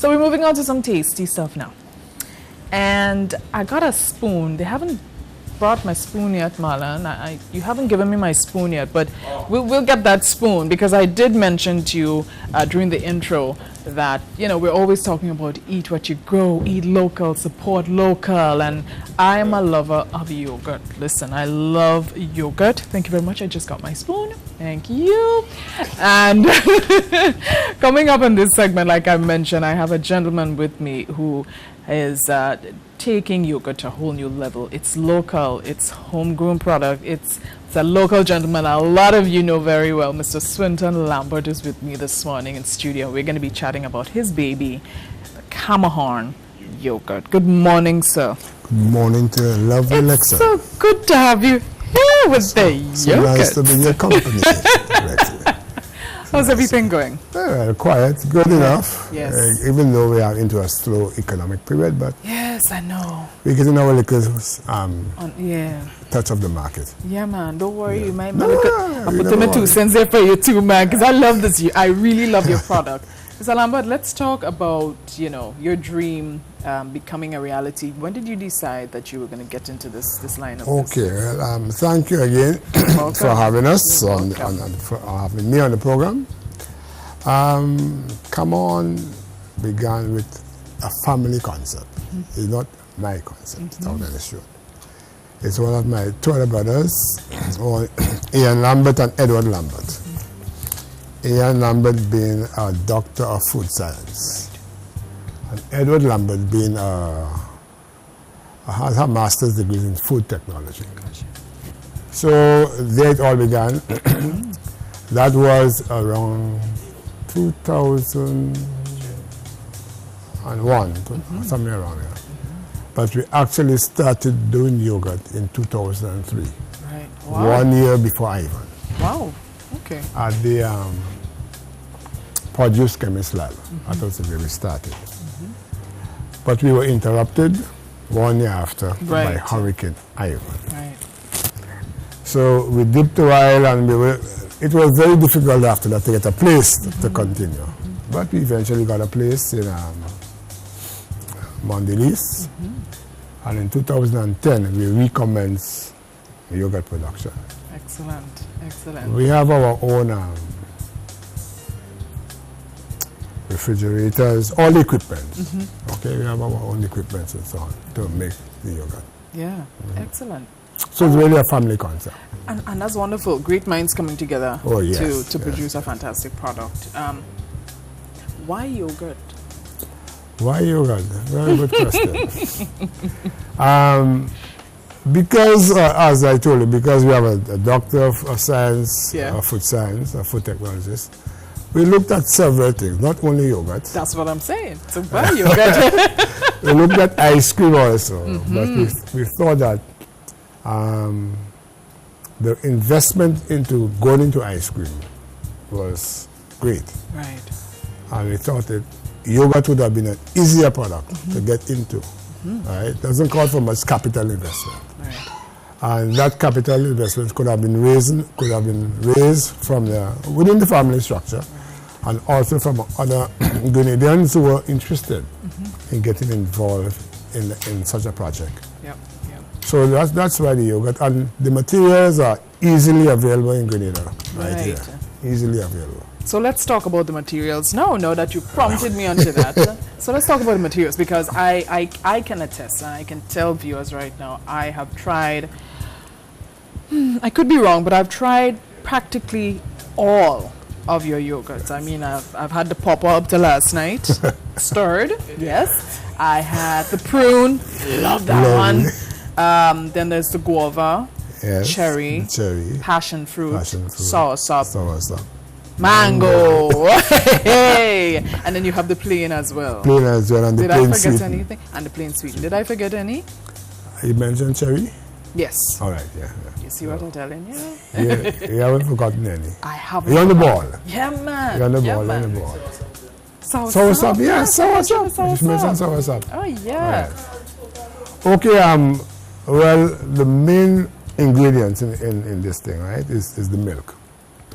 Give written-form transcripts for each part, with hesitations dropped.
So we're moving on to some tasty stuff now. And I got a spoon. They haven't brought my spoon yet, Marlon. You haven't given me my spoon yet, but we'll get that spoon, because I did mention to you during the intro that, you know, we're always talking about eat what you grow, eat local, support local, and I am a lover of yogurt. Listen, I love yogurt. Thank you very much. I just got my spoon. Thank you. And coming up in this segment, like I mentioned, I have a gentleman with me who is taking yogurt to a whole new level. It's local, it's homegrown product, it's a local gentleman a lot of you know very well. Mr. Swinton Lambert is with me this morning in studio. We're going to be chatting about his baby, the Camahorn yogurt. Good morning, sir. Good morning to you, lovely Alexa. It's so good to have you here with the yogurt. So nice to be in your company, Alexa. How's everything going? Quiet, good enough. Yes. Even though we are into a slow economic period, but yes, I know. we're getting our little yeah. touch of the market. Yeah, man. Don't worry. Yeah. You might I'll put them in 2 cents there for you too, man. Because I love this. I really love your product. Mr. Lambert, let's talk about, you know, your dream becoming a reality. When did you decide that you were going to get into this line of business? Okay. Well, thank you again for having us and for having me on the program. Come On began with a family concept. It's not my concept, to tell you the truth. It's one of my two other brothers, Ian Lambert and Edward Lambert. Ian Lambert being a doctor of food science, and Edward Lambert being has a master's degree in food technology. So there it all began. That was around 2001, somewhere around there. But we actually started doing yogurt in 2003. Right. Wow. 1 year before Ivan. Wow. Okay. At the produce chemist lab. That was where we started. But we were interrupted 1 year after by Hurricane Ivan. Right. So we dipped a while, and it was very difficult after that to get a place to continue. But we eventually got a place in Mondelez. And in 2010, we recommenced yogurt production. Excellent. Excellent. We have our own refrigerators, all the equipment. Okay, we have our own equipment and so on to make the yogurt. Yeah. Excellent. So it's really a family concept. And that's wonderful. Great minds coming together to produce a fantastic product. Why yogurt? Why yogurt? Very good question. Because, as I told you, because we have a doctor of science, food science, a food technologist, we looked at several things, not only yogurt. That's what I'm saying. So why yogurt? We looked at ice cream also, but we thought that the investment into going into ice cream was great. Right. And we thought that yogurt would have been an easier product to get into. Right? Doesn't call for much capital investment. Right. And that capital investment could have been raised from within the family structure, and also from other Grenadians who were interested in getting involved in such a project. Yep. So that's why the yogurt, and the materials are easily available in Grenada, right here, easily available. So let's talk about the materials now that you prompted me onto that. So let's talk about the materials, because I can attest, and I can tell viewers right now, I have tried, I could be wrong, but I've tried practically all of your yogurts. I mean, I've had the pop up to last night, stirred, yes. I had the prune, love that one. Then there's the guava, cherry, passion fruit, soursop, mango. Hey! And then you have the plain as well. Plain as well, and the plain sweet. Did I forget anything? And the plain sweet. Did I forget any? You mentioned cherry? Yes. All right, yeah. You see what I'm telling you? You haven't forgotten any. I haven't. You're on the ball. Yeah, man. You're on the ball, you're on the ball. Soursop? Yeah, soursop. You mentioned soursop. Oh, yeah. Right. Okay, well, the main ingredients in this thing, right, is the milk.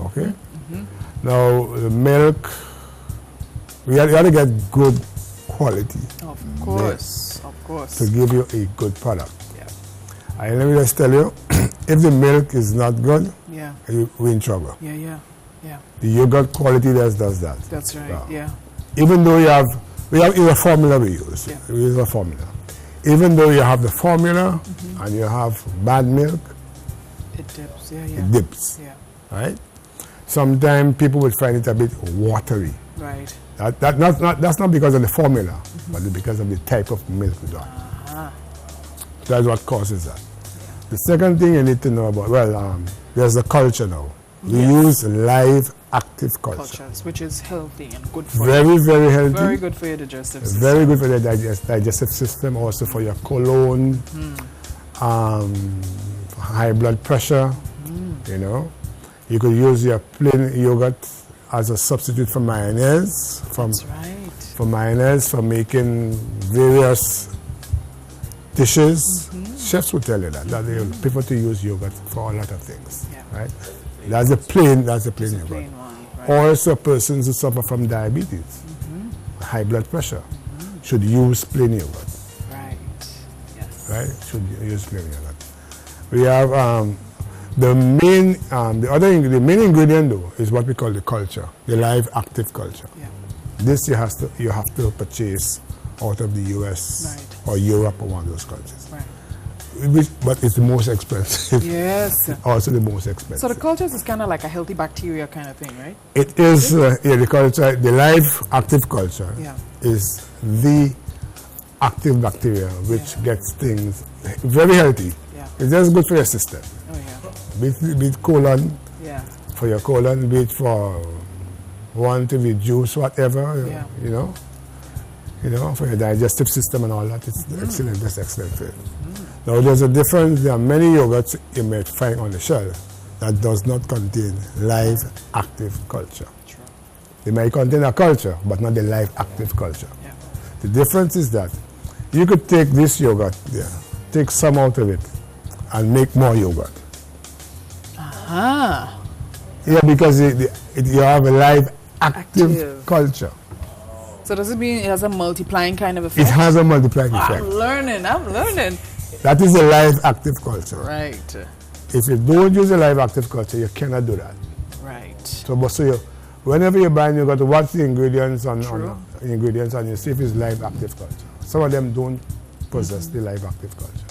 Okay? Now, the milk, we got to get good quality Of milk course, of course. to give you a good product. Yeah. And let me just tell you, if the milk is not good, Yeah. we're in trouble. Yeah, yeah, yeah. The yogurt quality does that. That's right. Wow. Yeah. Even though we have a formula we use. Yeah. We use a formula. Even though you have the formula and you have bad milk, It dips. Yeah, yeah. it dips, Yeah. right? Sometimes people would find it a bit watery. Right. That's not because of the formula, but because of the type of milk we got. Uh-huh. That's what causes that. The second thing you need to know about, there's the culture now. We use live active culture. Cultures, which is healthy and good for Very, you. very healthy. Very good for your digestive system. Very good for the digestive system, also for your colon, high blood pressure, you know. You could use your plain yogurt as a substitute for mayonnaise, That's right. for making various dishes. Chefs will tell you that they prefer to use yogurt for a lot of things, Yeah. right? That's a plain It's yogurt. a plain one. Right. Also, persons who suffer from diabetes, high blood pressure, should use plain yogurt, Right. Yes. right? Should use plain yogurt. We have the main ingredient though is what we call the culture, the live active culture. Yeah. This you have to purchase out of the US Right. or Europe or one of those countries. Right. But it's the most expensive. Yes. Also the most expensive. So the cultures is kind of like a healthy bacteria kind of thing, right? It is the culture, the live active culture Yeah. is the active bacteria which gets things very healthy. Yeah. It's just good for your system. Oh yeah. Be it colon, Yeah. for your colon, be it for one to reduce whatever, Yeah. you know, for your digestive system and all that. It's excellent, that's excellent for it. Now there's a difference, there are many yogurts you may find on the shelf that does not contain live active culture. True. They may contain a culture, but not the live active culture. Yeah. The difference is that you could take this yogurt there, take some out of it, and make more yogurt. Ah. Yeah, because you have a live active culture. So does it mean it has a multiplying kind of It effect? has a multiplying effect. I'm learning. That is a live active culture. Right. If you don't use a live active culture, you cannot do that. Right. So whenever you buy, you got to watch the ingredients on True. ingredients and you see if it's live active culture. Some of them don't possess the live active culture.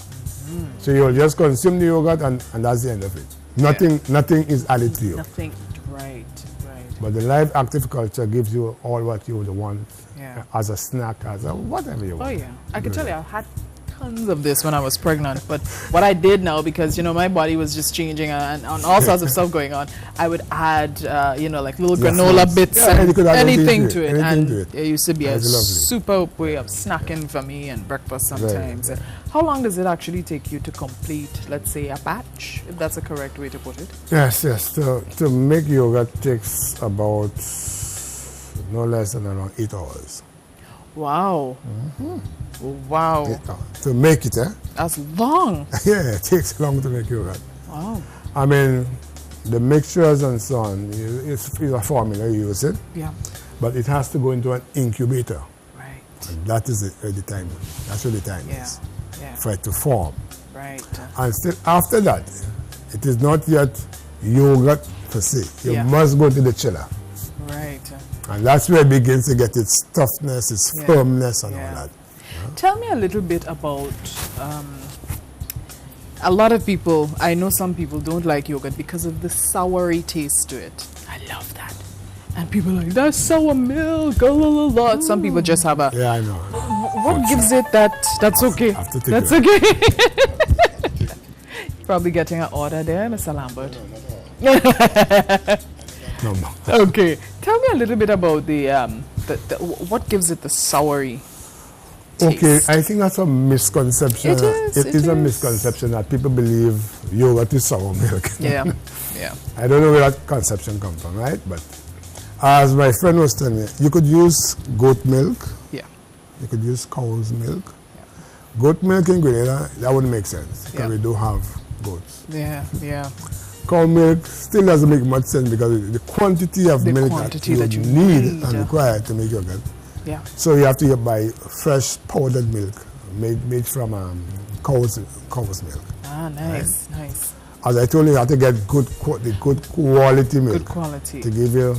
So you'll just consume the yogurt and that's the end of it. Nothing is added to you. Nothing. Right. But the live active culture gives you all what you would want Yeah. as a snack, as a whatever you Oh want. yeah. I can tell you, I've had tons of this when I was pregnant. But what I did now, because my body was just changing and all sorts of stuff going on, I would add like little Yeah, granola fruits. bits Yeah, you could and add anything to it. anything And to it. it used to be a That's lovely. super way of snacking for me and breakfast sometimes. Very. How long does it actually take you to complete, let's say, a batch, if that's a correct way to put it? Yes. To make yogurt takes about no less than around 8 hours. Wow. Wow. 8 hours. To make it, That's long. Yeah, it takes long to make yogurt. Wow. I mean, the mixtures and so on, it's a formula, you use it, Yeah. but it has to go into an incubator. Right. And that is the time. That's what the time Yeah. is Yeah. for it to form. Right. And still after that, it is not yet yogurt per se. You Yeah. must go to the chiller. Right. And that's where it begins to get its toughness, its Yeah. firmness and Yeah. all that. Tell me a little bit about a lot of people, I know some people don't like yogurt because of the soury taste to it. I love that. And people are like, that's sour milk, la la la. Some people just have a, Yeah, I know. what gives it that's okay? I have to take That's it. okay. Probably getting an order there, Mr. Lambert. No, no. Okay. Tell me a little bit about the what gives it the soury taste. Okay, I think that's a misconception. It is, It it is a is. misconception that people believe yogurt is sour milk. Yeah. Yeah. I don't know where that conception comes from, right? But as my friend was telling me, you could use goat milk, Yeah. you could use cow's milk. Goat milk in Grenada, that wouldn't make sense because Yeah. we do have goats. Yeah. Yeah. Cow milk still doesn't make much sense because the quantity of The milk quantity that that you you need need, and yeah. require to make yogurt Yeah. So you have to buy fresh powdered milk made from cow's milk. Ah, nice, nice. As I told you, you have to get good quality milk. Good quality. To give you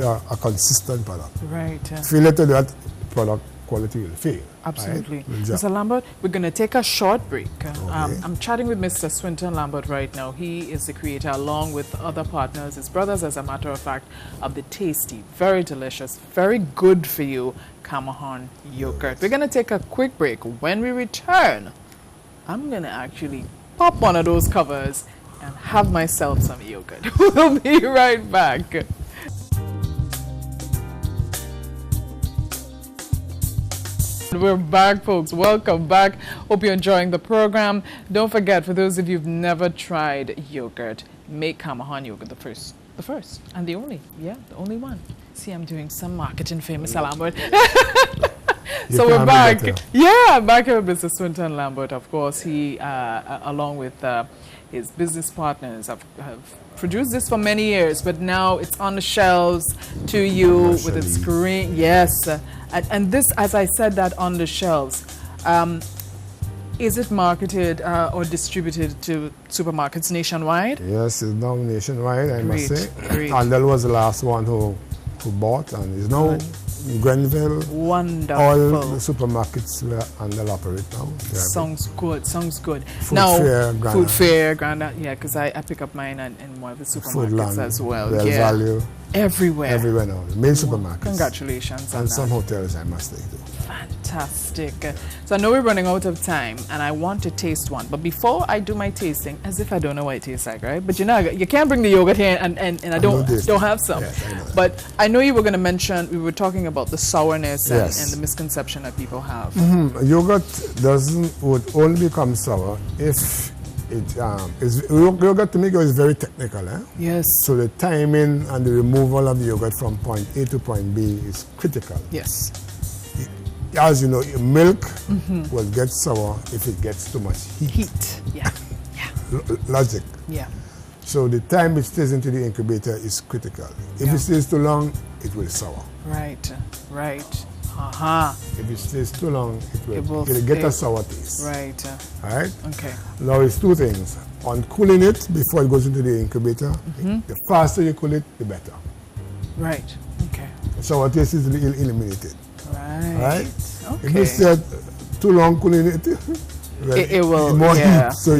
a consistent product. Right. Failure to that, product quality will fail. Absolutely. Right? Mr. Lambert, we're going to take a short break. I'm chatting with Mr. Swinton Lambert right now. He is the creator, along with other partners, his brothers, as a matter of fact, of the tasty, very delicious, very good for you Camahan yogurt. We're going to take a quick break. When we return, I'm going to actually pop one of those covers and have myself some yogurt. We'll be right back. We're back, folks. Welcome back. Hope you're enjoying the program. Don't forget, for those of you who've never tried yogurt, make Camahan yogurt the first and the only. Yeah, the only one. See, I'm doing some marketing for Mr. Lambert. So we're back. Yeah, back here with Mr. Swinton Lambert. Of course, he, along with his business partners, have produced this for many years, but now it's on the shelves to you with its screen. Yes. And this, as I said, that on the shelves, is it marketed or distributed to supermarkets nationwide? Yes, it's now nationwide, I must say. Great. Andel was the last one who bought, and is now in Grenville. Wonderful. All the supermarkets where Andel operate now. Sounds good, sounds good. Food Fair, Grandad, yeah, because I pick up mine in one of the supermarkets as well. Yeah. Value. Everywhere. Everywhere now. Main supermarkets. Congratulations on and that. some hotels, I must say, too. Fantastic. So I know we're running out of time, and I want to taste one. But before I do my tasting, as if I don't know what it tastes like, right? But you know, you can't bring the yogurt here, and I don't have some. Yes, I know. But I know you were going to mention, we were talking about the sourness Yes. and the misconception that people have. Yogurt would only become sour if yogurt to make is very technical. Yes. So the timing and the removal of the yogurt from point A to point B is critical. Yes. As you know, milk will get sour if it gets too much heat. Yeah. Logic. Yeah. So the time it stays into the incubator is critical. If it stays too long, it will sour. Right. If it stays too long, it'll stay. get a sour taste. Right. All right? Okay. Now it's two things. On cooling it before it goes into the incubator, the faster you cool it, the better. Right. Okay. The sour taste is eliminated. Right. All right? Okay. If you stay too long cooling it, well, it will more heat, so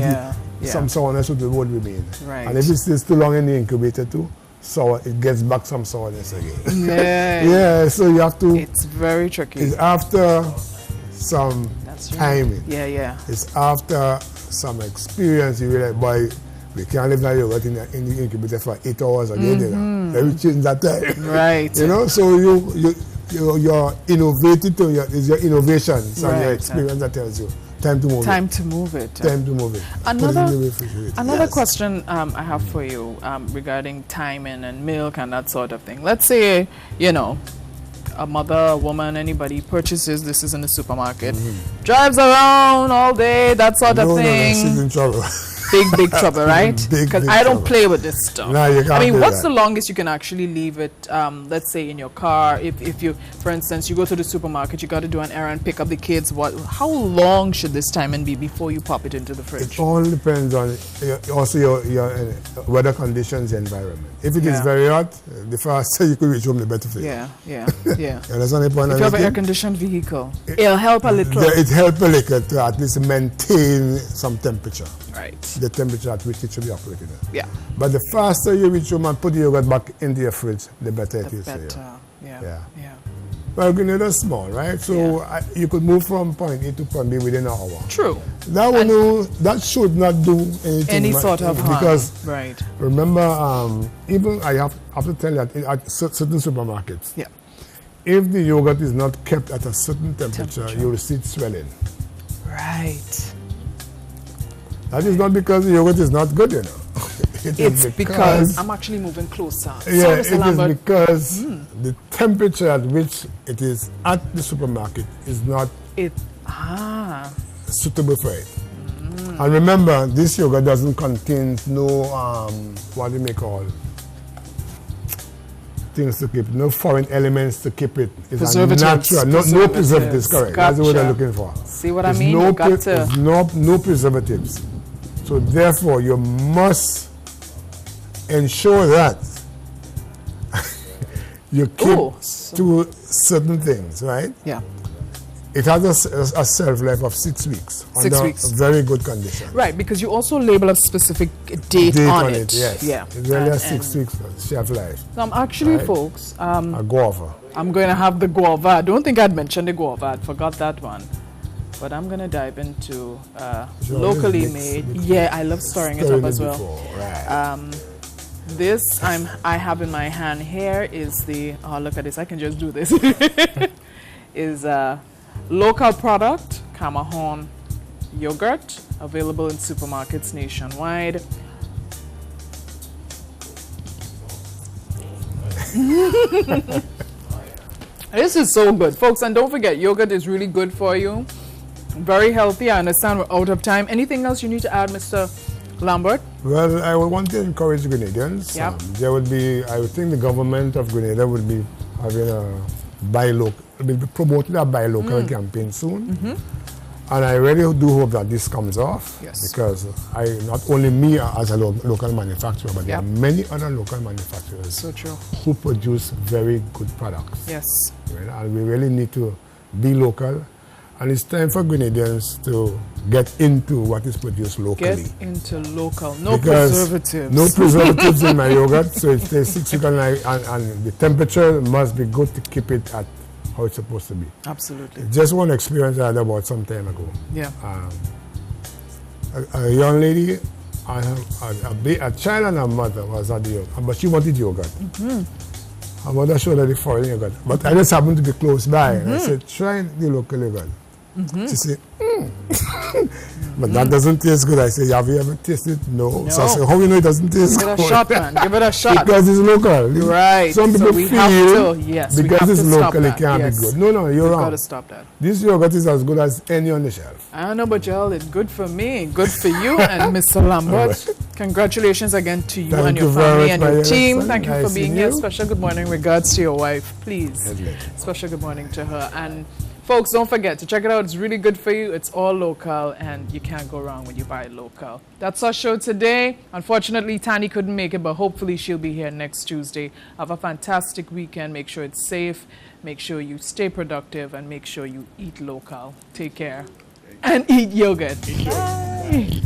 some sourness would remain. Right. And if it stays too long in the incubator too, sour, it gets back some sourness again. Yeah. So you have to. It's very tricky. It's after some timing. Yeah. It's after some experience. You realize, boy, we can't leave that yogurt in the incubator for 8 hours again. You know, then we change that time. Right. You know, so you're innovative to is your innovations and your experience that tells you time to move it. Time to move it. Another question I have for you regarding timing and milk and that sort of thing. Let's say, you know, a mother, a woman, anybody purchases this is in the supermarket, drives around all day, that sort of thing. No, she's in trouble. Big trouble, right? Because I don't play with this stuff. No, you can't. I mean, what's the longest you can actually leave it, let's say in your car? If you, for instance, you go to the supermarket, you got to do an errand, pick up the kids. How long should this timing be before you pop it into the fridge? It all depends on also your weather conditions, environment. If it is very hot, the faster you could reach home, the better for you. Yeah. That's the point. If you have an air-conditioned vehicle, it'll help a little. It helps a little to at least maintain some temperature. Right. The temperature at which it should be operating at. Yeah. But the faster you reach home and put the yogurt back into your fridge, the better it is for you. Yeah. Well, Grenada's small, right? So you could move from point A to point B within an hour. True. That should not do anything. Any sort of harm. Because remember, even I have to tell you that at certain supermarkets, if the yogurt is not kept at a certain temperature, you will see it swelling. Right. That is not because the yogurt is not good, you know. It's because I'm actually moving closer. Yeah, it is because the temperature at which it is at the supermarket is not suitable for it. And remember, this yogurt doesn't contain no what do you may call things to keep, no foreign elements to keep it. It's a Preservatives. natural, no preservatives, correct. That's what they're Gotcha. looking for. See what I There's mean? No, You got to. there's no preservatives. So therefore, you must ensure that you keep Ooh. to certain things, right? Yeah. It has a shelf life of 6 weeks 6 under weeks. very good condition. Right, because you also label a specific date on it. Yes. Yeah. It's really a And- 6 weeks shelf life. So I'm actually, Right. folks, A guava. I'm going to have the guava. I don't think I'd mentioned the guava. I forgot that one. But I'm going to dive into You locally always mix made. it. Yeah, I love stirring it Stirring up as it well. before, right. This I have in my hand here is the, oh look at this, I can just do this. Is a local product, Camahorn yogurt, available in supermarkets nationwide. This is so good, folks, and don't forget, yogurt is really good for you. Very healthy. I understand we're out of time. Anything else you need to add, Mr. Lambert? Well, I would want to encourage Grenadians. Yep. There would be, I would think the government of Grenada would be having a buy local, will be promoting a buy local campaign soon. And I really do hope that this comes off. Yes. Because not only me as a local manufacturer, but there are Yep. many other local manufacturers So true. who produce very good products. Yes. Right? And we really need to be local. And it's time for Grenadians to get into what is produced locally. Get into local. No Because preservatives. No preservatives in my yogurt, so it stays 6 weeks and the temperature must be good to keep it at how it's supposed to be. Absolutely. Just one experience I had about some time ago. Yeah. A young lady, a child and her mother was at the yogurt, but she wanted yogurt. Her mother showed her the foreign yogurt, but I just happened to be close by. And I said, try the local yogurt. She said, but that doesn't taste good. I said, have you ever tasted it? No. So I said, how do you know it doesn't taste Give it good? a shot, man. Give it a shot. Because it's local. Right. Some So people we feel have to, yes, we because have it's to stop local, it that. can't Yes. be good. No, you're We've wrong. got to stop that. This yogurt is as good as any on the shelf. I don't know, but y'all, it's good for me, good for you, and Mr. Lambert. Congratulations again to you Thank and your you very family much, and my your dear team. son. Thank you Nice for being seeing here. you. Special good morning regards to your wife, please. Lovely. Special good morning to her. And folks, don't forget to check it out. It's really good for you. It's all local, and you can't go wrong when you buy local. That's our show today. Unfortunately, Tani couldn't make it, but hopefully she'll be here next Tuesday. Have a fantastic weekend. Make sure it's safe. Make sure you stay productive, and make sure you eat local. Take care. And eat yogurt. Bye.